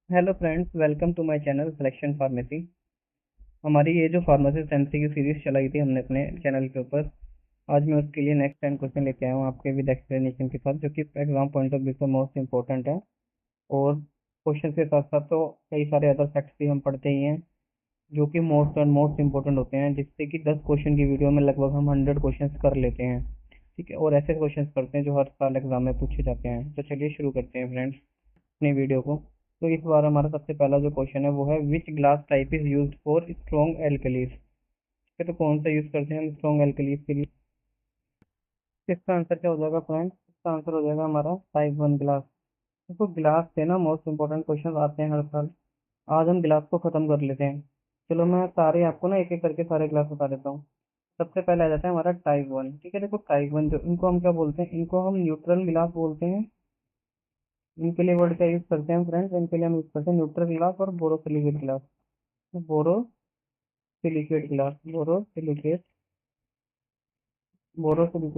Hello friends, welcome to my channel selection pharmacy. हमारी ये जो फार्मासिस्ट एमसीक्यू सीरीज चलाई थी हमने अपने चैनल के ऊपर, आज मैं उसके लिए नेक्स्ट 10 क्वेश्चन लेके आया हूँ आपके विद एक्सप्लेनेशन के साथ, जो कि एग्जाम पॉइंट ऑफ व्यू से मोस्ट इंपॉर्टेंट है। और क्वेश्चन के साथ साथ तो कई सारे अदर फैक्ट्स भी हम पढ़ते ही हैं, जो कि मोस्ट एंड मोस्ट इंपॉर्टेंट होते हैं, जिससे कि 10 क्वेश्चन की वीडियो में लगभग हम 100 क्वेश्चन कर लेते हैं। ठीक है, और ऐसे क्वेश्चन करते हैं जो हर साल एग्जाम में पूछे जाते हैं। तो चलिए शुरू करते हैं फ्रेंड्स अपनी वीडियो को। तो इस बार हमारा सबसे पहला जो क्वेश्चन है वो है, which glass type is used for strong alkalis. तो कौन सा यूज करते हैं हम स्ट्रॉन्ग एल्कलीज के लिए? इसका आंसर क्या हो जाएगा फ्रेंड्स? इसका आंसर हो जाएगा हमारा टाइप 1 ग्लास। देखो, ग्लास से ना मोस्ट इंपॉर्टेंट क्वेश्चन आते हैं हर साल। आज हम ग्लास को खत्म कर लेते हैं। चलो, मैं सारे आपको ना एक एक करके सारे ग्लास बता देता हूँ। सबसे पहले आ जाता है हमारा टाइप 1। ठीक है, देखो टाइप 1 जो इनको हम क्या बोलते हैं, इनको हम न्यूट्रल गिलास बोलते हैं। इनके लिए वर्ड क्या यूज करते हैं फ्रेंड्स? इनके लिए हम यूज करते हैं न्यूट्रल गिलास और बोरोसिलिकेट गिलास। बोरोसिलिकेट गिलास, बोरोसिलिकेट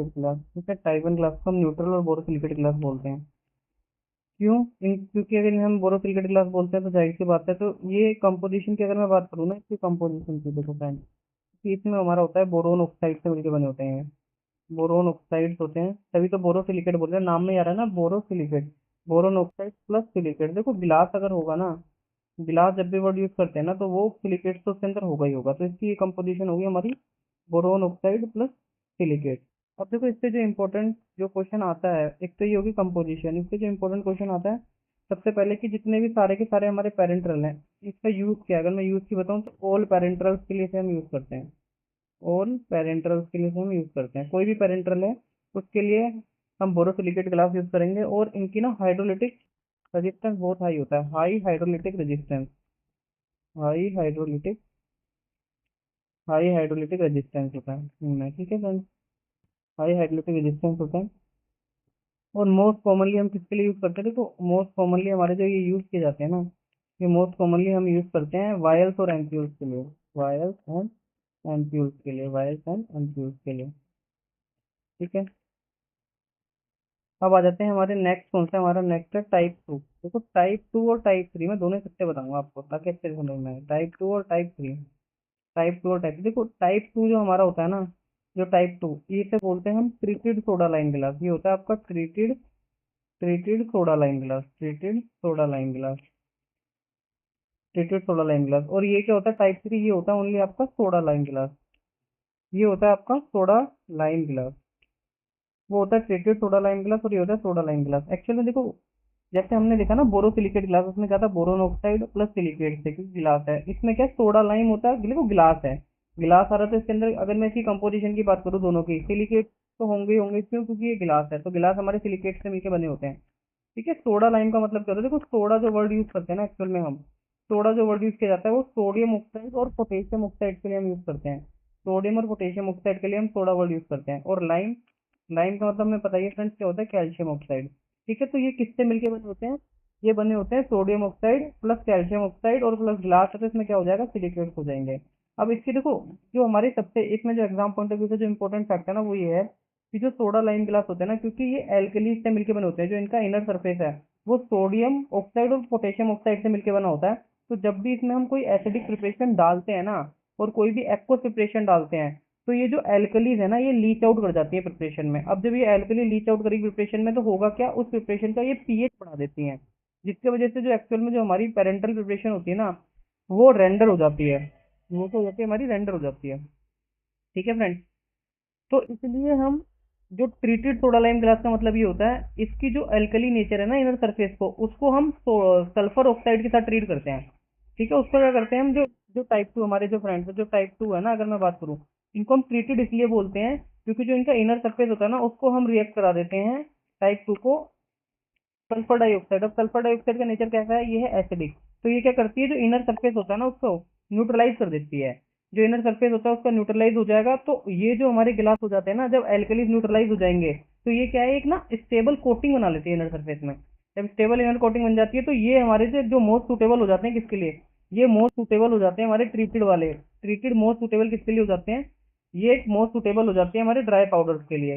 गिलास। ठीक है, टाइप 1 ग्लास को हम न्यूट्रल और बोरोसिलिकेट गिलास बोलते हैं। क्यों? क्योंकि अगर हम बोरोसिलिकेट गिलास बोलते हैं तो जाहिर सी बात है, तो ये कंपोजिशन की अगर मैं बात करूँ ना, इसकी कंपोजिशन की, देखो फ्रेंड, कि इसमें हमारा होता है बोरोन ऑक्साइड से मिलकर बने होते हैं। बोरोन ऑक्साइड्स होते हैं, तभी तो बोरोसिलिकेट बोल रहे हैं, नाम में ही आ रहा है ना borosilicate. Boron oxide plus silicate. देखो गिलास अगर होगा ना, गिलास जब भी वर्ड यूज करते हैं ना, तो वो सिलिकेट तो उसके अंदर होगा ही होगा, तो इसकी कंपोजिशन होगी हमारी बोरोन ऑक्साइड प्लस सिलिकेट। अब देखो, इससे जो इम्पोर्टेंट जो क्वेश्चन आता है, एक तो ये होगी कंपोजिशन। इससे जो इम्पोर्टेंट क्वेश्चन आता है सबसे पहले, कि जितने भी सारे के सारे हमारे पेरेंट्रल हैं, इसका यूज क्या है? अगर मैं यूज की बताऊं तो ऑल पेरेंट्रल्स के लिए से हम यूज करते हैं। ऑल पेरेंट्रल्स के लिए से हम यूज करते हैं, कोई भी पेरेंट्रल है उसके लिए हम बोरोसिलिकेट ग्लास यूज करेंगे। और इनकी ना हाइड्रोलिटिक रेजिस्टेंस बहुत हाई होता है, high hydrolytic high hydrolytic resistance होता है इनमें। ठीक है फ्रेंड्स, हाई हाइड्रोलिटिक रेजिस्टेंस होता है। और मोस्ट कॉमनली हम किसके लिए यूज करते हैं? देखो, मोस्ट कॉमनली हमारे जो ये यूज किए जाते हैं ना, ये मोस्ट कॉमनली हम यूज करते हैं वायल्स और एम्प्यूल्स के लिए। Vials and vials and ampoules के लिए। ठीक है, अब आ जाते हैं हमारे नेक्स्ट। कौन सा हमारा नेक्स्ट है? टाइप 2। देखो, टाइप 2 और टाइप 3 में दोनों सकते बताऊंगा आपको, ताकि अच्छे से समझ में आए। टाइप 2 और टाइप 3। टाइप 2 और टाइप, देखो टाइप 2 जो हमारा होता है ना, जो टाइप 2, इसे बोलते हैं हम ट्रीटेड सोडा लाइन गिलास। ये होता है आपका ट्रीटेड ट्रीटेड सोडा लाइन गिलास, ट्रीटेड सोडा लाइन गिलास। और ये क्या होता है टाइप 3? ये होता है ओनली आपका सोडा लाइन गिलास। ये होता है आपका सोडा लाइन गिलास। वो होता है ट्रीटेड सोडा लाइन गिलास, और ये होता है सोडा लाइन गिलास। एक्चुअली में देखो, जैसे हमने देखा ना बोरोसिलिकेट गिलास, उसमें क्या था? बोरोन ऑक्साइड प्लस सिलिकेट से क्योंकि गिलास है। इसमें क्या सोडा लाइम होता है, देखो गिलास है, गिलास आ रहा था इसके अंदर। अगर मैं इसकी कंपोजिशन की बात करूँ, दोनों की सिलिकेट तो होंगे ही होंगे इसमें, क्योंकि ये गिलास है, तो गिलास हमारे सिलिकेट से मिलकर बने होते हैं। ठीक है, सोडा लाइम का मतलब क्या होता है? देखो, सोडा जो वर्ड यूज करते हैं ना, एक्चुअल में हम सोडा जो वर्ड यूज किया जाता है वो सोडियम ऑक्साइड और पोटेशियम ऑक्साइड के लिए हम यूज करते हैं। सोडियम और पोटेशियम ऑक्साइड के लिए हम सोडा वर्ड यूज करते हैं। और लाइम, लाइम का मतलब हमें पता ही है फ्रेंड्स क्या होता है? Calcium oxide. ठीक है, तो ये किससे मिलके बने होते हैं? ये बने होते हैं sodium oxide plus calcium oxide और प्लस ग्लास है, तो इसमें क्या हो जाएगा? सिलिकेट्स हो जाएंगे। अब इसकी देखो, जो हमारे सबसे एक में जो एग्जाम पॉइंट ऑफ व्यू से जो इंपॉर्टेंट फैक्ट है ना, वो ये है कि जो सोडा लाइम गिलास होते हैं ना, क्योंकि ये एल्कली से मिलकर बने होते हैं, जो इनका इनर सरफेस है वो सोडियम ऑक्साइड और पोटेशियम ऑक्साइड से मिलकर बना होता है। तो जब भी इसमें हम कोई एसिडिक प्रिपरेशन डालते हैं ना, और कोई भी एक्वस प्रिपरेशन डालते हैं, तो ये जो एल्कलीज है ना, ये लीच आउट कर जाती है प्रिपरेशन में। अब जब ये एल्कली लीच आउट करेगी प्रिपरेशन में, तो होगा क्या? उस प्रिपरेशन का ये पीएच बढ़ा देती है, जिसकी वजह से जो एक्चुअल में जो हमारी पेरेंटल प्रिपरेशन होती है ना, वो रेंडर हो जाती है। वो तो होती है हमारी रेंडर हो जाती है। ठीक है फ्रेंड, तो इसलिए हम जो ट्रीटेड सोडा लाइम ग्लास का मतलब ये होता है, इसकी जो अल्कली नेचर है ना इनर सरफेस को, उसको हम सल्फर ऑक्साइड के साथ ट्रीट करते हैं। ठीक है, उसको क्या करते हैं हम, जो जो टाइप 2 हमारे जो फ्रेंड्स है, जो टाइप 2 है ना, अगर मैं बात करूँ, इनको हम ट्रीटेड इसलिए बोलते हैं क्योंकि जो इनका इनर सरफेस होता है ना, उसको हम रिएक्ट करा देते हैं टाइप 2 को सल्फर डाइऑक्साइड। अब सल्फर डाइऑक्साइड का नेचर कैसा है? ये है एसिडिक। तो ये क्या करती है? जो इनर सरफेस होता है ना, उसको न्यूट्रलाइज कर देती है। जो इनर सरफेस होता है उसका न्यूट्रलाइज हो जाएगा, तो ये जो हमारे गिलास हो जाते हैं ना, जब एल्कलीज न्यूट्रलाइज हो जाएंगे, तो ये क्या है? एक ना स्टेबल कोटिंग बना लेती है इनर सरफेस में। जब स्टेबल इनर कोटिंग बन जाती है, तो ये हमारे से जो मोस्ट सुटेबल हो जाते हैं किसके लिए? ये मोस्ट सुटेबल हो जाते हैं हमारे ट्रीटेड वाले। ट्रीटेड मोस्ट सुटेबल किसके लिए हो जाते हैं? ये मोस्ट सुटेबल हो जाते हैं हमारे ड्राई पाउडर्स के लिए।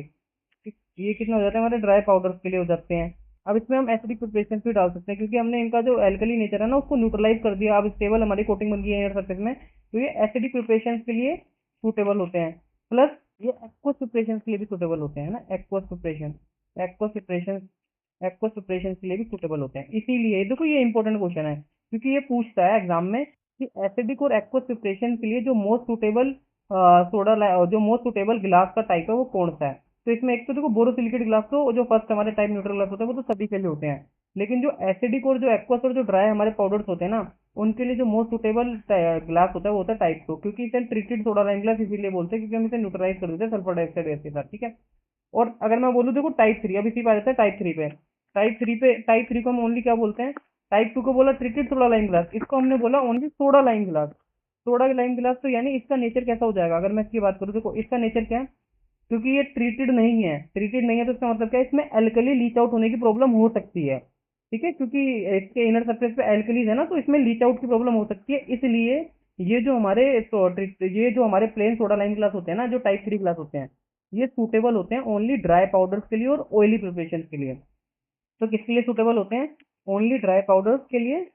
ये कितने हो जाते हैं? हमारे ड्राई पाउडर्स के लिए हो जाते हैं। अब इसमें हम एसिडिक प्रिपरेशन भी डाल सकते हैं, क्योंकि हमने इनका जो एल्कली नेचर है ना उसको न्यूट्रलाइज कर दिया। अब स्टेबल हमारी कोटिंग बन गई है एयर सरफेस में, तो ये एसिडिक प्रिपरेशन के लिए सूटेबल होते हैं। प्लस ये एक्वस प्रिपरेशन के लिए भी सूटेबल होते हैं ना, aqueous preparation, aqueous preparation, aqueous preparation के लिए भी सूटेबल होते हैं। इसीलिए देखो ये इंपॉर्टेंट क्वेश्चन है, क्योंकि ये पूछता है एग्जाम में कि एसिडिक और एक्वस प्रिपरेशन के लिए जो मोस्ट सूटेबल जो मोस्ट सुटेबल गिलास का टाइप है वो कौन सा है। तो इसमें एक तो देखो बोरोसिलिकेट गिलास, तो जो फर्स्ट हमारे टाइप न्यूट्रल ग्लास होता है वो तो सभी के लिए होते हैं, लेकिन जो एसिडिक और जो एक्वस और जो ड्राई हमारे पाउडर्स होते हैं ना, उनके लिए जो मोस्ट सुटेबल ग्लास होता है वो होता है टाइप 2, क्योंकि इसे ट्रीटेड सोडा लाइम ग्लास इसीलिए बोलते हैं क्योंकि हम इसे न्यूट्रलाइज कर देते हैं सल्फर डाइऑक्साइड गैस के साथ, ठीक है। और अगर मैं बोलूँ देखो टाइप 3, अब इसी पे आ जाता है टाइप 3 पे। टाइप थ्री को हम ओनली क्या बोलते हैं, टाइप 2 को बोला ट्रीटेड सोडा लाइम ग्लास, इसको हमने बोला only soda lime glass. Soda lime गिलास, तो यानी इसका नेचर कैसा हो जाएगा, अगर मैं इसकी बात करूँ देखो इसका नेचर क्या है, क्योंकि ये ट्रीटेड नहीं है तो इसका मतलब क्या है, इसमें एल्कली लीच आउट होने की प्रॉब्लम हो सकती है, ठीक है, क्योंकि इसके इनर सरफेस पे एल्कलीज है ना, तो इसमें लीच आउट की प्रॉब्लम हो सकती है। इसलिए ये जो हमारे प्लेन सोडा लाइम ग्लास होते हैं ना, जो टाइप 3 ग्लास होते हैं, ये सूटेबल होते हैं ओनली ड्राई पाउडर्स के लिए और ऑयली प्रिपरेशन के लिए। तो किसके लिए सूटेबल होते हैं, ओनली ड्राई पाउडर्स के लिए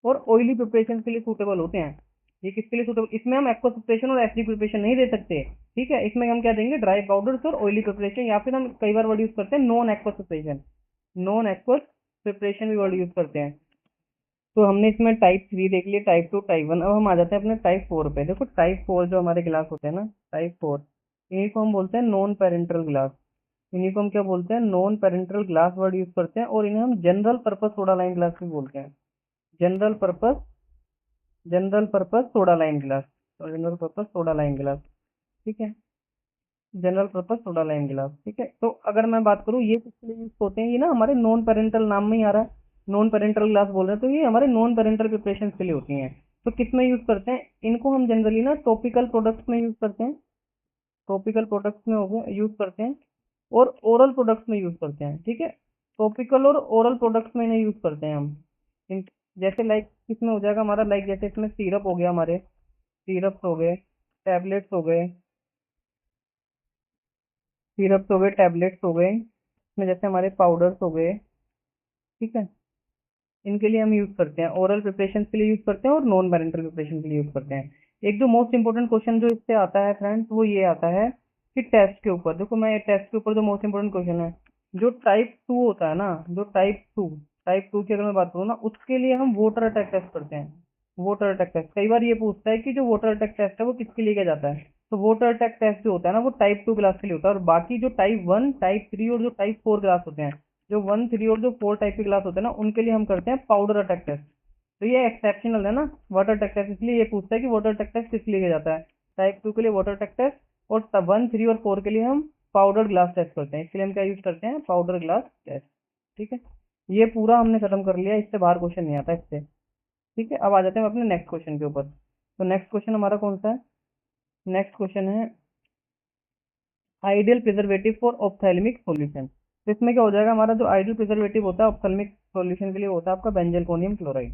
और ऑयली प्रिपरेशन के लिए सूटेबल होते हैं। ये किसके लिए सूटेबल, इसमें हम एक्वस प्रिपरेशन और एसिडिक प्रिपरेशन नहीं दे सकते, ठीक है। इसमें हम क्या देंगे, ड्राई पाउडर्स और ऑयली प्रिपरेशन, या फिर हम कई बार वर्ड यूज करते हैं non aqueous preparation, non aqueous preparation भी वर्ड यूज करते हैं। तो हमने इसमें टाइप 3 देख लिया, टाइप 2, टाइप 1। अब हम आ जाते हैं अपने टाइप 4 पे। देखो टाइप 4 जो हमारे गिलास होते हैं ना, टाइप 4, इन्हीं को हम बोलते हैं नॉन पेरेंटल गिलास। इन्हीं को हम क्या बोलते हैं, non parental glass word use करते हैं, और इन्हें हम general purpose soda lime glass भी बोलते हैं। General purpose general purpose soda lime glass, general purpose soda lime glass, ठीक है, जनरल पर्पस सोडा लाइम गिलास, ठीक है। तो अगर मैं बात करूँ ये किसके लिए यूज होते हैं, ये ना हमारे नॉन पेरेंटल नाम में ही आ रहा है, नॉन पेरेंटल ग्लास बोल रहे हैं, तो ये हमारे नॉन पेरेंटल प्रिपरेशन के लिए होती हैं। तो किस में यूज करते हैं इनको, हम जनरली ना टॉपिकल प्रोडक्ट्स में यूज करते हैं, टॉपिकल प्रोडक्ट्स में हो गए यूज करते हैं, और ओरल प्रोडक्ट्स में यूज करते हैं, ठीक है। टॉपिकल और ओरल प्रोडक्ट्स में इन्हें यूज करते हैं हम। इन जैसे लाइक किसमें हो जाएगा हमारा, लाइक जैसे इसमें सिरप हो गया, हमारे सिरप्स हो गए, टैबलेट्स हो गए, सिरप्स हो गए, टैबलेट्स हो गए, इसमें जैसे हमारे पाउडर्स हो गए, ठीक है। इनके लिए हम यूज करते हैं, ओरल प्रिपरेशन के लिए यूज करते हैं और नॉन पेरेंटल प्रिपरेशन के लिए यूज करते हैं। एक जो मोस्ट इंपोर्टेंट क्वेश्चन जो इससे आता है फ्रेंड्स, वो ये आता है कि टेस्ट के ऊपर, देखो मैं टेस्ट के ऊपर जो मोस्ट इंपोर्टेंट क्वेश्चन है, जो टाइप 2 होता है ना, जो टाइप 2 की अगर मैं बात करूँ ना, उसके लिए हम वोटर अटैक टेस्ट करते हैं। वोटर अटैक टेस्ट कई बार ये पूछता है कि जो वोटर अटैक टेस्ट है वो किसके लिए किया जाता है, तो वोटर अटैक टेस्ट जो होता है ना वो टाइप 2 क्लास के लिए होता है, और बाकी जो टाइप 1, टाइप 3 और जो टाइप 4 क्लास होते हैं, जो 1, 3 और जो 4 टाइप के क्लास होते हैं ना, उनके लिए हम करते हैं पाउडर अटैक टेस्ट। तो ये एक्सेप्शनल है ना वाटर अटैक टेस्ट, इसलिए ये पूछता है कि वाटर अटैक टेस्ट किस लिए किया जाता है, टाइप 2 के लिए वाटर अटैक टेस्ट, और 1, 3 और 4 के लिए हम पाउडर ग्लास टेस्ट करते हैं। इसके लिए हम क्या यूज करते हैं, पाउडर ग्लास टेस्ट, ठीक है। ये पूरा हमने खत्म कर लिया, इससे बाहर क्वेश्चन नहीं आता इससे, ठीक है। अब आ जाते हैं अपने नेक्स्ट क्वेश्चन के ऊपर। तो नेक्स्ट क्वेश्चन हमारा कौन सा है, नेक्स्ट क्वेश्चन है ideal preservative for ophthalmic solution. तो इसमें क्या हो जाएगा, हमारा जो आइडियल प्रिजर्वेटिव होता है ऑप्थेल्मिक सॉल्यूशन के लिए होता है आपका बेंजलकोनियम क्लोराइड।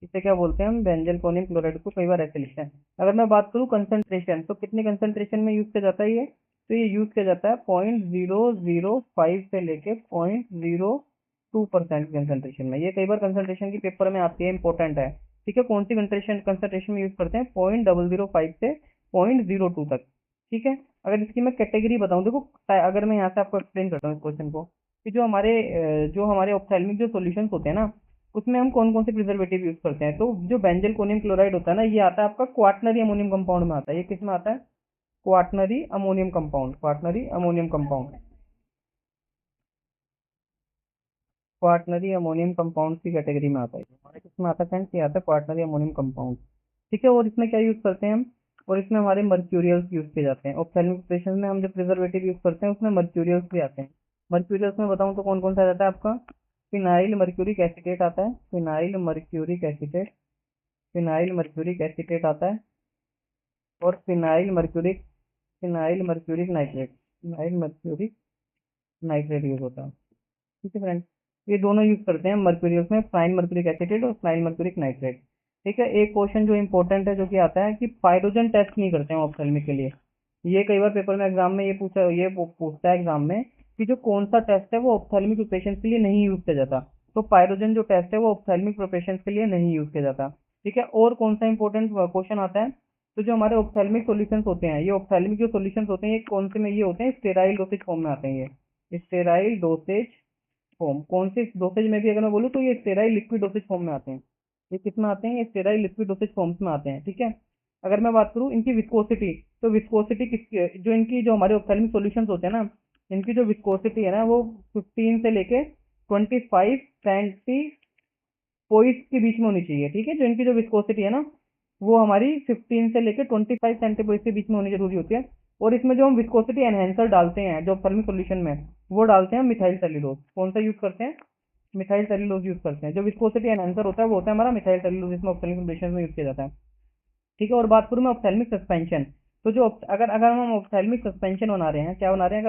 इसे क्या बोलते हैं हम, बेंजलकोनियम क्लोराइड को कई बार ऐसे लिखते हैं। अगर मैं बात करूँ कंसंट्रेशन, तो कितनी कंसंट्रेशन में यूज किया जाता है ये, तो ये यूज किया जाता है 0.005 से लेके 0.02% कंसंट्रेशन में। ये कई बार कंसंट्रेशन की पेपर में आती है, इंपॉर्टेंट है, ठीक है। कौन सी कंसंट्रेशन में यूज करते हैं, 0.005 से 0.02 तक, ठीक है। अगर इसकी मैं कैटेगरी बताऊं, देखो अगर मैं यहाँ से आपको एक्सप्लेन करता हूँ इस क्वेश्चन को, कि जो हमारे ऑप्थेल्मिक जो सॉल्यूशंस होते हैं ना, उसमें हम कौन कौन से प्रिजर्वेटिव यूज करते हैं। तो जो बेंजलकोनियम क्लोराइड होता है ना, ये आता है आपका क्वाटनरी अमोनियम कंपाउंड में आता है। ये किस में आता है, quaternary ammonium compound, quaternary ammonium compound, quaternary ammonium compound की कैटेगरी में आता है। हमारे किसमें आता है फ्रेंड्स, ये आता है क्वाटनरी अमोनियम कंपाउंड, ठीक है। और इसमें क्या यूज करते हैं हम, और इसमें हमारे मर्क्यूरियल्स यूज किए जाते हैं। ऑप्थेल्मिक प्रिपरेशन में हम जो प्रिजर्वेटिव यूज करते हैं उसमें मर्क्यूरियल्स भी आते हैं। मर्क्यूरियल्स में बताऊं तो कौन कौन सा आ जाता है आपका, फिनाइल मर्क्यूरिक एसीटेट आता है, phenyl mercuric acetate, phenyl mercuric acetate आता है, और phenyl mercuric nitrate, phenyl mercuric nitrate use होता है, ठीक है फ्रेंड। ये दोनों यूज करते हैं मर्क्यूरियल्स में, फ्लाइन मर्क्यूरिक एसीटेट और फ्लाइन मर्क्यूरिक नाइट्रेट, ठीक है। एक क्वेश्चन जो इंपॉर्टेंट है जो कि आता है कि पाइरोजन टेस्ट नहीं करते हैं ऑप्थेल्मिक के लिए। ये कई बार पेपर में एग्जाम में ये पूछता है एग्जाम में कि जो कौन सा टेस्ट है वो ऑप्थेल्मिक प्रिपरेशन के लिए नहीं यूज किया जाता। तो पायरोजन जो टेस्ट है वो ऑप्थेल्मिक प्रिपरेशन के लिए नहीं यूज किया जाता। ठीक है, और कौन सा इंपॉर्टेंट क्वेश्चन आता है, तो जो हमारे ऑप्थेल्मिक सॉल्यूशंस होते हैं, ये ऑप्थेल्मिक जो सॉल्यूशंस होते हैं ये कौन से में ये होते हैं, स्टेराइल डोसेज फॉर्म में आते हैं। ये स्टेराइल डोसेज फॉर्म, कौन से डोसेज में भी अगर मैं बोलूँ तो ये स्टेराइल लिक्विड डोसेज फॉर्म में आते हैं। ये किस में आते हैं, ये स्टेराइल लिक्विड डोसेज फॉर्म्स में आते हैं। ठीक है, अगर मैं बात करूँ इनकी विस्कोसिटी, तो विस्कोसिटी किसकी, जो इनकी जो हमारे ऑप्थेल्मिक सॉल्यूशंस होते हैं ना, इनकी जो विस्कोसिटी है ना वो 15 से लेके 25 सेंटी पोइस के बीच में होनी चाहिए। ठीक है, जो इनकी जो विस्कोसिटी है ना वो हमारी 15 से लेके 25 सेंटीपोइस के बीच में होनी जरूरी होती है। और इसमें जो हम विस्कोसिटी एनहेंसर डालते हैं जो ऑप्थेल्मिक सॉल्यूशन में, वो डालते हैं मिथाइल सेल्यूलोज। कौन सा यूज करते हैं, मिथाइल सेल्यूलोज यूज करते हैं। जो विस्कोसिटी एनहेंसर होता है वो होता है हमारा मिथाइल सेल्यूलोज, जिसमें ऑप्थेल्मिक सॉल्यूशन में यूज किया जाता है। ठीक है, और बात करूँ मैं ऑप्थेल्मिक सस्पेंशन, तो जो अगर अगर हम ऑप्थेल्मिक सस्पेंशन बना रहे हैं, क्या बना रहे हैं,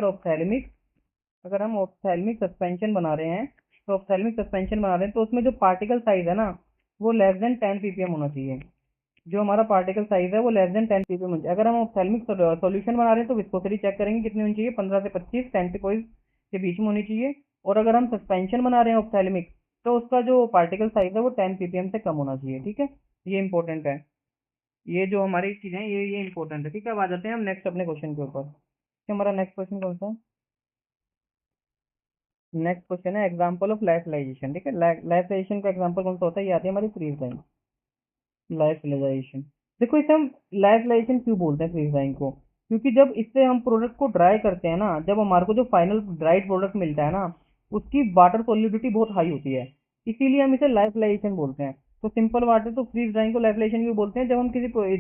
अगर हम ऑप्थेल्मिक सस्पेंशन बना रहे हैं, तो ऑप्थेल्मिक सस्पेंशन बना रहे हैं तो उसमें जो पार्टिकल साइज है ना वो लेस देन 10 ppm होना चाहिए। जो हमारा पार्टिकल साइज है वो लेस देन 10 ppm होना चाहिए। अगर हम ऑप्थेल्मिक सॉल्यूशन बना रहे हैं तो विस्कोसिटी चेक करेंगे कितनी होनी चाहिए, 15 से 25 सेंटीपोइस के बीच में होनी चाहिए। और अगर हम सस्पेंशन बना रहे हैं ऑप्थेल्मिक, तो उसका जो पार्टिकल साइज है वो 10 ppm से कम होना चाहिए। ठीक है, ये इंपॉर्टेंट है। ये जो हमारी चीजें हैं ये इंपॉर्टेंट है। ठीक है, अब आ जाते हैं हम नेक्स्ट अपने क्वेश्चन के ऊपर। हमारा नेक्स्ट क्वेश्चन कौन सा है, नेक्स्ट क्वेश्चन है एग्जांपल ऑफ लाइफलाइजेशन। ठीक है, लाइफलाइजेशन का एग्जांपल कौन सा होता है, ये आती है हमारी फ्रीज ड्राइंग। लाइफलाइजेशन, देखो इसे हम लाइफलाइजेशन क्यों बोलते हैं फ्रीज ड्राइंग को, क्योंकि जब इससे हम प्रोडक्ट को ड्राई करते हैं ना, जब हमारे को जो फाइनल ड्राइड प्रोडक्ट मिलता है ना उसकी वाटर सोल्यूबिलिटी बहुत हाई होती है, इसीलिए हम इसे लाइफलाइजेशन बोलते हैं। तो सिंपल बात है, तो फ्रीज ड्राइंग को लाइफलाइजेशन क्यों बोलते हैं, जब हम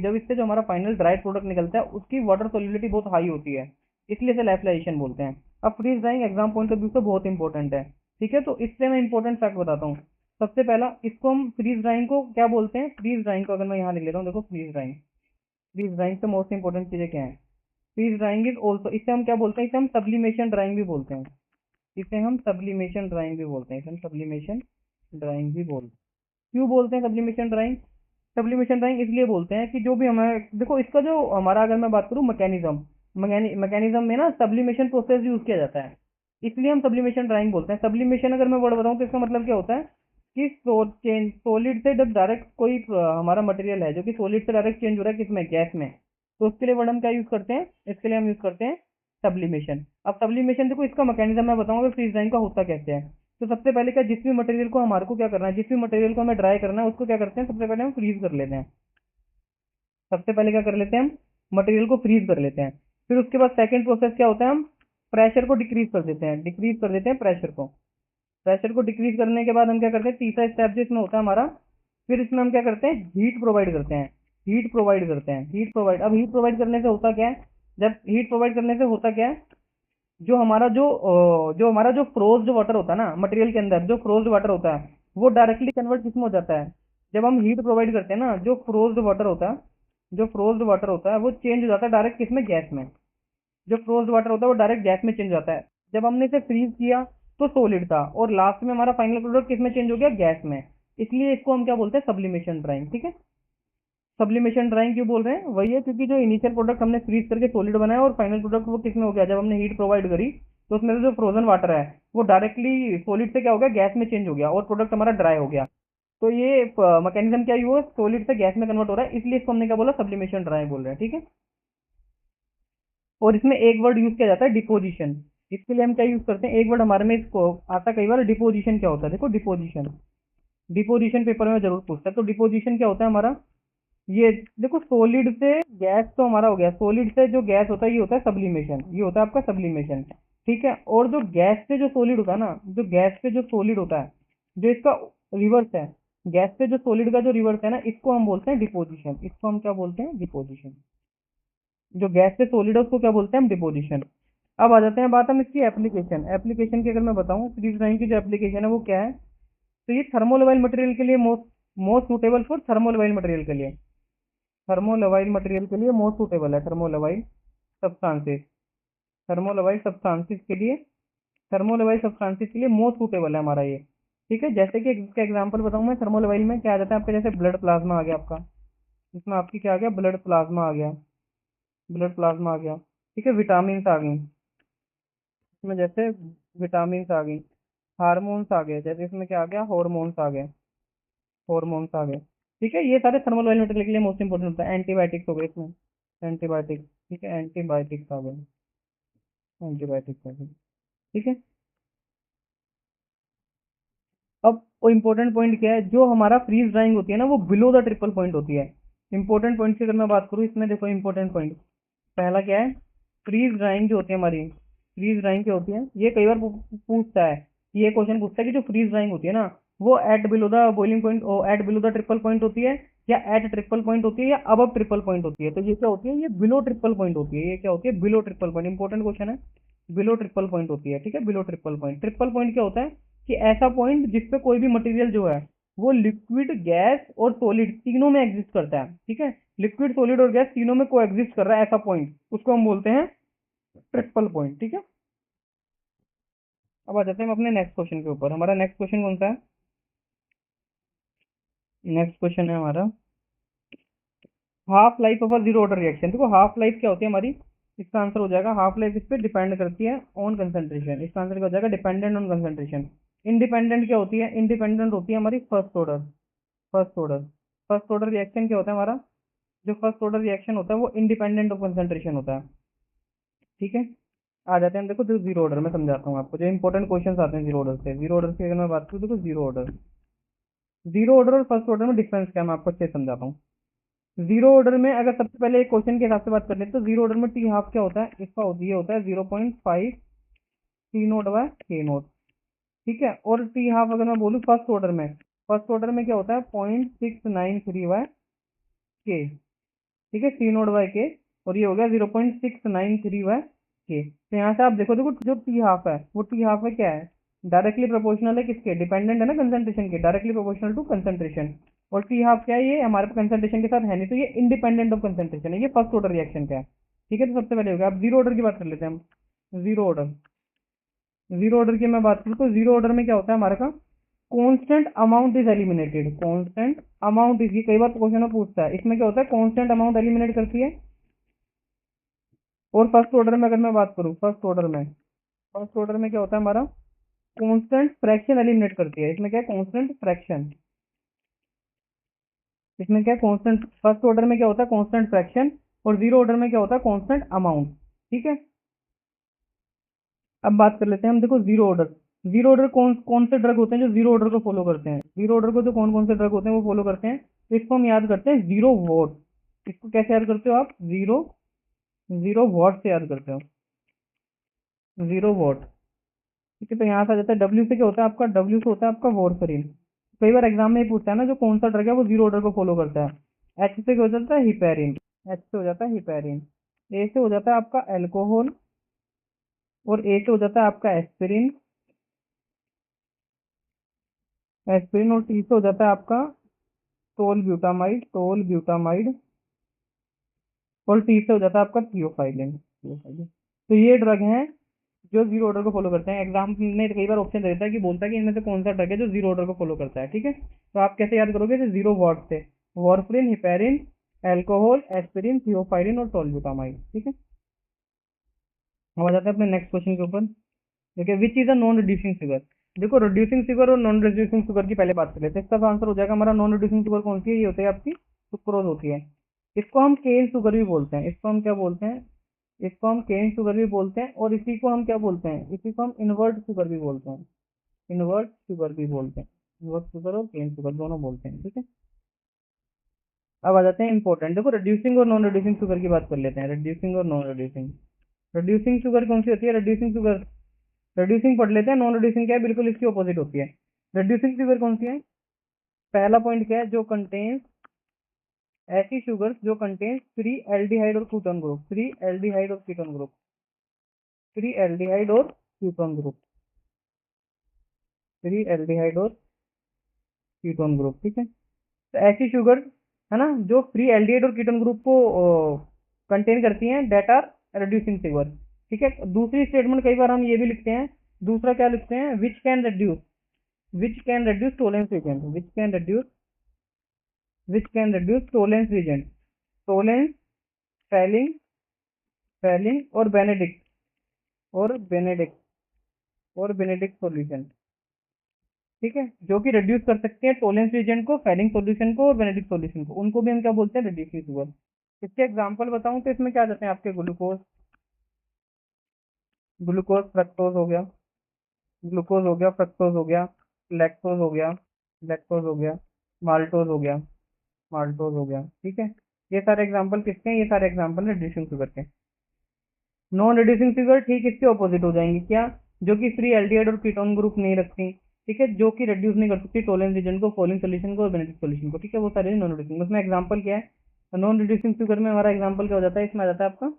जब इससे जो हमारा फाइनल ड्राइड प्रोडक्ट निकलता है उसकी वाटर सोल्यूबिलिटी बहुत हाई होती है, इसलिए इसे लाइफलाइजेशन बोलते हैं। अब freeze drying exam point of view से बहुत इंपॉर्टेंट है। ठीक है, तो इससे मैं इंपॉर्टेंट फैक्ट बताता हूँ। सबसे पहला, इसको हम फ्रीज ड्राइंग को क्या बोलते हैं, फ्रीज ड्राइंग को अगर मैं यहाँ लिख लेता हूँ, देखो फ्रीज ड्राइंग से मोस्ट इंपॉर्टेंट चीजें क्या है, फ्रीज ड्राइंग इज ऑल्सो, इसे हम क्या बोलते हैं, इसे हम सब्लिमेशन ड्राइंग भी बोलते हैं। इसे हम सब्लिमेशन ड्राइंग भी बोलते हैं, इसे हम सब्लिमेशन ड्राइंग भी बोलते हैं। क्यों बोलते हैं सब्लिमेशन ड्राइंग, सब्लिमेशन ड्राइंग इसलिए बोलते हैं कि जो भी हमारे, देखो इसका जो हमारा, अगर मैं बात करूँ मैकेनिज्म, मैकेनिज्म में ना सब्लिमेशन प्रोसेस यूज किया जाता है, इसलिए हम सब्लिमेशन ड्राइंग बोलते हैं। सब्लिमेशन अगर मैं वर्ड बताऊँ तो इसका मतलब क्या होता है कि सॉलिड से जब डायरेक्ट कोई हमारा मटेरियल है जो कि सॉलिड से डायरेक्ट चेंज हो रहा है किसमें, गैस में, तो उसके लिए वर्ड हम क्या यूज करते हैं, इसके लिए हम यूज करते हैं सब्लिमेशन। अब सब्लिमेशन देखो इसका मैकेनिज्म मैं बताऊंगा फ्रीज ड्राइंग का होता कैसे है। तो सबसे पहले क्या, जिस भी मटेरियल को हमारे को क्या करना है, जिस भी मटेरियल को हमें ड्राई करना है उसको क्या करते हैं, सबसे पहले हम फ्रीज कर लेते हैं। सबसे पहले क्या कर लेते हैं हम, मटेरियल को फ्रीज कर लेते हैं। फिर उसके बाद सेकंड प्रोसेस क्या होता है, हम प्रेशर को डिक्रीज कर देते हैं, डिक्रीज कर देते हैं प्रेशर को। प्रेशर को डिक्रीज करने के बाद हम क्या करते हैं, तीसरा स्टेप जो इसमें होता है हमारा, फिर इसमें हम क्या करते हैं, हीट प्रोवाइड करते हैं। हीट प्रोवाइड करते हैं, हीट प्रोवाइड, अब हीट प्रोवाइड करने से होता क्या है, जब हीट प्रोवाइड करने से होता क्या है, जो हमारा जो फ्रोज्ड वाटर होता है ना मटेरियल के अंदर, जो फ्रोज्ड वाटर होता है वो डायरेक्टली कन्वर्ट किसमें हो जाता है, जब हम हीट प्रोवाइड करते हैं ना, जो फ्रोज्ड वाटर होता है, जो फ्रोज्ड वाटर होता है वो चेंज हो जाता है डायरेक्ट किसमें, गैस में। जो फ्रोज्ड वाटर होता है वो डायरेक्ट गैस में चेंज हो जाता है। जब हमने इसे फ्रीज किया तो सॉलिड था, और लास्ट में हमारा फाइनल प्रोडक्ट किसमें चेंज हो गया, गैस में। इसलिए इसको हम क्या बोलते हैं, सब्लिमेशन ड्राइंग। ठीक है, सब्लिमेशन ड्राइंग क्यों बोल रहे हैं, वही है क्योंकि जो इनिशियल प्रोडक्ट हमने फ्रीज करके सॉलिड बनाया और फाइनल प्रोडक्ट वो किसमें हो गया, जब हमने हीट प्रोवाइड करी तो उसमें से जो फ्रोजन वाटर है वो डायरेक्टली सॉलिड से क्या हो गया, गैस में चेंज हो गया और प्रोडक्ट हमारा ड्राई हो गया। तो ये मैकेनिज्म क्या हुआ, सॉलिड से गैस में कन्वर्ट हो रहा है, इसलिए इसको हमने क्या बोला, सब्लिमेशन ड्राई बोल रहे हैं। ठीक है, और इसमें एक वर्ड यूज किया जाता है, डिपोजिशन। इसके लिए हम क्या यूज करते हैं, एक वर्ड हमारे में इसको आता कई बार, डिपोजिशन क्या होता है, देखो डिपोजिशन, डिपोजिशन पेपर में जरूर पूछता है। तो डिपोजिशन क्या होता है हमारा, ये देखो सॉलिड से गैस तो हमारा हो गया, सॉलिड से जो गैस होता है ये होता है सब्लिमेशन, ये होता है आपका सब्लिमेशन। ठीक है, और जो गैस से जो सॉलिड होता है ना, जो गैस से जो सॉलिड होता है, जो इसका रिवर्स है, गैस से जो सॉलिड का जो रिवर्स है ना, इसको हम बोलते हैं डिपोजिशन। इसको हम क्या बोलते हैं, डिपोजिशन। जो गैस से सॉलिड है उसको क्या बोलते हैं हम, डिपोजिशन। अब आ जाते हैं बात हम इसकी एप्लीकेशन, एप्लीकेशन की अगर मैं बताऊं फ्रीज ड्राइंग की जो एप्लीकेशन है वो क्या है, तो ये थर्मोलवाइल मटेरियल के लिए most most suitable for thermolabile material के लिए, थर्मोलवाइल मटेरियल के लिए मोस्ट सूटेबल है, थर्मोलवाइल सब्सटेंसेस, थर्मोलवाइल सब्सटेंसेस के लिए, थर्मोलवाइल सब्सटेंसेस के लिए मोस्ट सूटेबल है हमारा ये। ठीक है, जैसे कि इसका एग्जांपल बताऊं मैं, थर्मोलवाइल में क्या आ जाता है आपका, जैसे ब्लड प्लाज्मा आ गया आपका, इसमें आपकी क्या आ गया, ब्लड प्लाज्मा आ गया, ब्लड प्लाज्मा आ गया। ठीक है, विटामिन आ गई, इसमें जैसे विटामिन आ गई, हार्मोन्स आ गए, जैसे इसमें क्या आ गया, हॉर्मोन्स आ गए, हॉर्मोन्स आ गए। ठीक है, ये सारे थर्मल बायोमेट्रिक के लिए मोस्ट इंपोर्टेंट होता है। एंटीबायोटिक्स हो गए इसमें, एंटीबायोटिक्स, ठीक है, एंटीबायोटिक्स आ गए, एंटीबायोटिक्स आ गए। ठीक है, अब वो इम्पोर्टेंट पॉइंट क्या है, जो हमारा फ्रीज ड्राइंग होती है ना, वो बिलो द ट्रिपल पॉइंट होती है। इंपॉर्टेंट पॉइंट की अगर मैं बात करूँ इसमें, देखो इंपॉर्टेंट पॉइंट पहला क्या है, फ्रीज ड्राइंग जो होती है हमारी, फ्रीज ड्राइंग क्या होती है, ये कई बार पूछता है, ये क्वेश्चन पूछता है कि जो फ्रीज ड्राइंग होती है ना, वो at below the boiling point, at below the triple point होती है, या एट ट्रिपल पॉइंट होती है, या अब ट्रिपल पॉइंट होती है। तो ये क्या होती है, ये बिलो ट्रिपल पॉइंट होती है। ये क्या होती है, below triple point. Important question है, बिलो ट्रिपल पॉइंट होती है। ठीक है, below triple point. Triple point क्या होता है कि ऐसा पॉइंट जिसपे कोई भी मटेरियल जो है वो लिक्विड, गैस और सॉलिड तीनों में एग्जिस्ट करता है। ठीक है, लिक्विड, सॉलिड और गैस तीनों में को एग्जिस्ट कर रहा है ऐसा पॉइंट, उसको हम बोलते हैं ट्रिपल पॉइंट। ठीक है, अब आ जाते हैं हम अपने नेक्स्ट क्वेश्चन के ऊपर। हमारा नेक्स्ट क्वेश्चन कौन सा है, नेक्स्ट क्वेश्चन है हमारा half life of a zero order reaction. देखो हाफ लाइफ क्या होती है हमारी, इसका आंसर हो जाएगा हाफ लाइफ इस पे डिपेंड करती है ऑन कंसंट्रेशन। इसका आंसर क्या हो जाएगा, डिपेंडेंट ऑन कंसंट्रेशन। इंडिपेंडेंट क्या होती है, इंडिपेंडेंट होती है हमारी first order, first order. First order reaction क्या होता है हमारा, जो फर्स्ट ऑर्डर रिएक्शन होता है वो इंडिपेंडेंट ऑफ कंसंट्रेशन होता है। ठीक है, आ जाते हैं हम, देखो जो जीरो ऑर्डर में समझाता हूँ आपको, जो इंपॉर्टेंट क्वेश्चन आते हैं जीरो ऑर्डर से। जीरो ऑर्डर की अगर मैं बात करूँ, देखो जीरो ऑर्डर, जीरो ऑर्डर और फर्स्ट ऑर्डर में डिफरेंस क्या है, मैं आपको अच्छे से समझाता हूँ। जीरो ऑर्डर में अगर सबसे पहले एक क्वेश्चन के हिसाब से बात कर ले, तो जीरो ऑर्डर में टी हाफ क्या होता है, इसका ये होता है 0.5 टी नोट बाय के नोट। ठीक है, और टी हाफ अगर मैं बोलूँ फर्स्ट ऑर्डर में, फर्स्ट ऑर्डर में क्या होता है 0.693 बाय के। ठीक है, सी नोट बाय के, और ये हो गया 0.693 बाय के। तो यहाँ से आप देखो, देखो जो टी हाफ है वो टी हाफ है क्या है, डायरेक्टली प्रोपोर्शनल है किसके, डिपेंडेंट है ना कंसंट्रेशन के, डायरेक्टली प्रोपोर्शनल टू कंसंट्रेशन। और टी हाफ क्या है, ये हमारे कंसंट्रेशन के साथ है नहीं, तो ये इंडिपेंडेंट ऑफ कंसंट्रेशन है। ये फर्स्ट ऑर्डर रिएक्शन का है। ठीक है, तो सबसे पहले हो गया। अब जीरो ऑर्डर की बात कर लेते हैं हम। जीरो ऑर्डर, जीरो ऑर्डर की मैं बात करूँ तो जीरो ऑर्डर में क्या होता है हमारे का, constant amount is eliminated. Constant amount is, ये कई बार क्वेश्चन में पूछता है, इसमें क्या होता है कांस्टेंट अमाउंट एलिमिनेट करती है। और फर्स्ट ऑर्डर में अगर मैं बात करूँ, फर्स्ट ऑर्डर में, फर्स्ट ऑर्डर में क्या होता है हमारा, कांस्टेंट फ्रैक्शन एलिमिनेट करती है। इसमें क्या है, कांस्टेंट फ्रैक्शन। इसमें क्या है, कांस्टेंट, फर्स्ट ऑर्डर में क्या होता है कांस्टेंट फ्रैक्शन, और जीरो ऑर्डर में क्या होता है कांस्टेंट अमाउंट। ठीक है, अब बात कर लेते हैं हम, देखो जीरो ऑर्डर, जीरो ऑर्डर कौन कौन से ड्रग होते हैं जो जीरो ऑर्डर को फॉलो करते हैं, जीरो ऑर्डर को जो कौन कौन से ड्रग होते हैं वो फॉलो करते हैं। तो इसको हम याद करते हैं जीरो वॉट। इसको कैसे याद करते हो आप, जीरो, जीरो वॉट से याद करते हो, जीरो वॉट। ठीक है, तो यहाँ से आ जाता है डब्ल्यू से क्या होता है आपका, डब्ल्यू से होता है आपका वॉरफरीन। कई बार एग्जाम में ये पूछता है ना जो कौन सा ड्रग है वो जीरो ऑर्डर को फॉलो करता है। एच से क्या हो जाता है, हिपेरिन। एच से हो जाता है हिपेरिन। ए से हो जाता है आपका एल्कोहल, और ए से हो जाता है आपका एस्पिरिन, एस्पिरिन, और टी से हो जाता है आपका टोल ब्यूटामाइड, टोल ब्यूटामाइड, और टी से हो जाता है आपका थियोफाइलिन, थियोफाइलिन। तो ये ड्रग हैं जो जीरो ऑर्डर को फॉलो करते हैं। एग्जाम में कई बार ऑप्शन देता है कि बोलता है कि इनमें से कौन सा ड्रग है जो जीरो ऑर्डर को फॉलो करता है। ठीक है, तो आप कैसे याद करोगे, जीरो वॉट से, warfarin, heparin, alcohol, aspirin, theophylline और टोलब्यूटामाइड। ठीक है, हम आ जाते हैं अपने नेक्स्ट क्वेश्चन के ऊपर। देखिए, which is a non reducing sugar. देखो रिड्यूसिंग शुगर और नॉन रिड्यूसिंग शुगर की पहले बात कर लेते हैं। इसका आंसर हो जाएगा हमारा, नॉन रिड्यूसिंग शुगर कौन सी है, ये होती है आपकी सुक्रोज होती है। इसको हम केन शुगर भी बोलते हैं, इसको हम क्या बोलते हैं, इसको हम केन शुगर भी बोलते हैं, और इसी को हम क्या बोलते हैं, इसी को हम इनवर्ट शुगर भी बोलते हैं, इनवर्ट शुगर भी बोलते हैं। इनवर्ट शुगर और केन शुगर दोनों बोलते हैं। ठीक है, अब आ जाते हैं इंपॉर्टेंट, देखो रिड्यूसिंग और नॉन रिड्यूसिंग शुगर की बात कर लेते हैं। रिड्यूसिंग और नॉन रिड्यूसिंग, रिड्यूसिंग शुगर कौन सी होती है, रिड्यूसिंग शुगर, रिड्यूसिंग पढ़ लेते हैं। नॉन रिड्यूसिंग क्या है, बिल्कुल इसकी ऑपोजिट होती है। रिड्यूसिंग शुगर कौन सी है, पहला पॉइंट क्या है, जो कंटेन्स, ऐसी शुगर जो कंटेन्स फ्री एल्डिहाइड और कीटोन ग्रुप, फ्री एल्डिहाइड और कीटोन ग्रुप, फ्री एल्डिहाइड और कीटोन ग्रुप, फ्री एल्डिहाइड और कीटोन ग्रुप। ठीक है, तो ऐसी शुगर है ना जो फ्री एल्डिहाइड और कीटोन ग्रुप को कंटेन करती हैं, डेट आर रिड्यूसिंग शुगर। ठीक है, दूसरी स्टेटमेंट कई बार हम ये भी लिखते हैं, दूसरा क्या लिखते हैं, which can reduce, which can reduce Tollens agent, which can reduce, which can reduce Tollens agent, Tollens, Fehling, Fehling और बेनेडिक्ट, और बेनेडिक्ट। और बेनेडिक्ट सॉल्यूशन, ठीक है, जो कि रिड्यूस कर सकते हैं टोलेंस रिएजेंट को, फेलिंग सॉल्यूशन को और बेनेडिक्ट सॉल्यूशन को, उनको भी हम क्या बोलते हैं, रिड्यूसिंग शुगर। इसके एग्जांपल बताऊं तो इसमें क्या आ जाते हैं आपके, ग्लूकोज, ग्लूकोज फ्रक्टोज हो गया, ग्लूकोज हो गया, फ्रक्टोज हो गया, लैक्टोज हो गया, लैक्टोज हो गया, माल्टोज हो गया, माल्टोज हो गया, ठीक है। ये सारे एग्जांपल किसके हैं, ये सारे एग्जांपल है रिड्यूसिंग शुगर के। नॉन रिड्यूसिंग शुगर ठीक इसके ऑपोजिट हो जाएंगी, क्या, जो कि फ्री एल्डिहाइड और कीटोन ग्रुप नहीं रखती, ठीक है, जो कि रिड्यूस नहीं कर सकती टोलेंस रीजन को, फॉलिंग सोल्यूशन को और बेनेडिक्ट सोल्यूशन को, ठीक है, वो सारे नॉन रिड्यूसिंग। उसमें एग्जांपल क्या है, नॉन रिड्यूसिंग शुगर में हमारा एग्जांपल क्या हो जाता है, इसमें आ जाता है आपका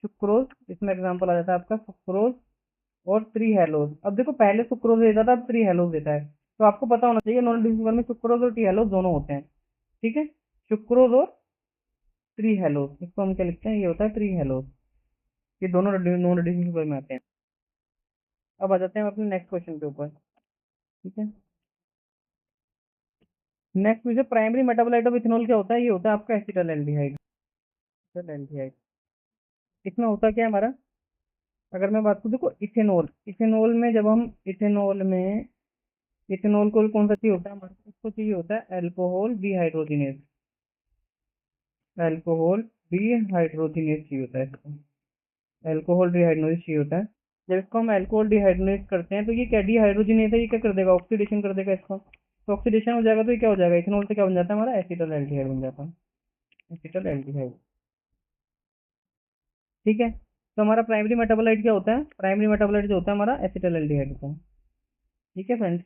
सुक्रोज, इसमें एग्जांपल आ जाता है आपका सुक्रोज और 3 हेलोज। अब देखो पहले सुक्रोज देता था, अब 3 हेलोज देता है, तो आपको पता होना चाहिए नॉन रिड्यूसिंग शुगर में सुक्रोज और 3 हेलोज दोनों होते हैं, ठीक है, सुक्रोज और 3 हेलोज, इसको हम क्या लिखते हैं, ये होता है 3 हेलोज, ये दोनों नॉन रिड्यूसिंग शुगर में आते हैं। अब आ जाते हैं हम अपने नेक्स्ट क्वेश्चन के ऊपर, ठीक है। Next question, primary metabolite of ethanol क्या होता है, ये होता है आपका एसिटल एल्डिहाइड, एसिटल एल्डिहाइड। इसमें होता क्या है हमारा, अगर मैं बात करूँ, देखो इथेनॉल, इथेनॉल में जब हम इथेनॉल में, इथेनॉल को कौन सा चाहिए होता है हमारे को, उसको चाहिए होता है अल्कोहल डिहाइड्रोजिनेज, अल्कोहल डिहाइड्रोजिनेज चाहिए होता है इसको, अल्कोहल डिहाइड्रोजिनेज चाहिए होता है। जब इसको हम अल्कोहल डिहाइड्रोजिनेज करते हैं तो ये क्या डिहाइड्रोजिनेज है, ये क्या कर देगा, ऑक्सीडेशन कर देगा इसको, तो ऑक्सीडेशन हो जाएगा तो ये क्या हो जाएगा, इथेनॉल से क्या बन जाता है हमारा, एसिटल एल्डिहाइड बन जाता है, एसिटल एल्डिहाइड, ठीक है। तो हमारा प्राइमरी मेटाबोलाइट क्या होता है, प्राइमरी मेटाबोलाइट जो होता है हमारा एसिटल एल्डिहाइड होता है, ठीक है फ्रेंड्स।